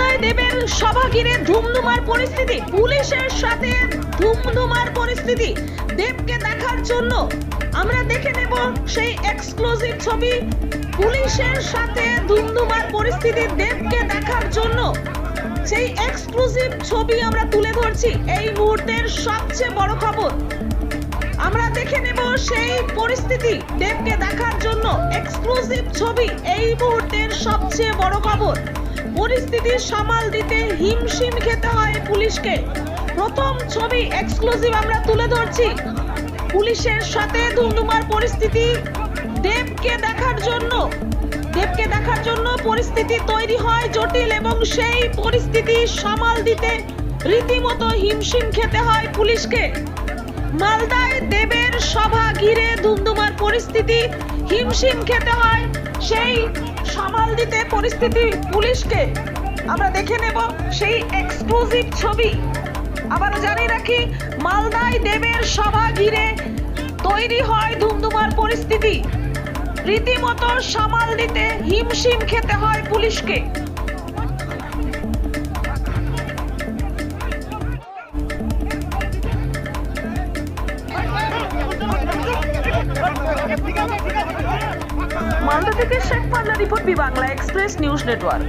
মালদায় দেবের সভা ঘিরে ধুমধুমার পরিস্থিতি, পুলিশের সাথে ধুমধুমার পরিস্থিতি। দেবকে দেখার জন্য আমরা দেখে নেব সেই এক্সক্লুসিভ ছবি। পুলিশের সাথে ধুমধুমার পরিস্থিতি, দেবকে দেখার জন্য সেই এক্সক্লুসিভ ছবি আমরা তুলে ধরছি। এই মুহূর্তের সবচেয়ে বড় খবর আমরা দেখে নেব সেই পরিস্থিতি, দেবকে দেখার জন্য এক্সক্লুসিভ ছবি। এই মুহূর্তের সবচেয়ে বড় খবর, পরিস্থিতি সামাল দিতে হিমশিম খেতে হয় পুলিশকে। প্রথম ছবি এক্সক্লুসিভ আমরা তুলে ধরছি। পুলিশের সাথে ধুমধুমার পরিস্থিতি, দেবকে দেখার জন্য পরিস্থিতি তৈরি হয় জটিল এবং সেই পরিস্থিতি সামাল দিতে রীতিমতো হিমশিম খেতে হয় পুলিশকে। মালদায় দেবের সভা ঘিরে ধুমধুমার পরিস্থিতি, হিমশিম খেতে হয় সেই সামাল দিতে পরিস্থিতি পুলিশকে। আমরা দেখে নেব সেই এক্সক্লুসিভ ছবি। আবার জানিয়ে রাখি, মালদায় দেবের সভা ঘিরে তৈরি হয় ধুমধুমার পরিস্থিতি, রীতিমতো সামাল দিতে হিমশিম খেতে হয় পুলিশকে। মালদা থেকে Sheikh Panna report, Bangla Express News network.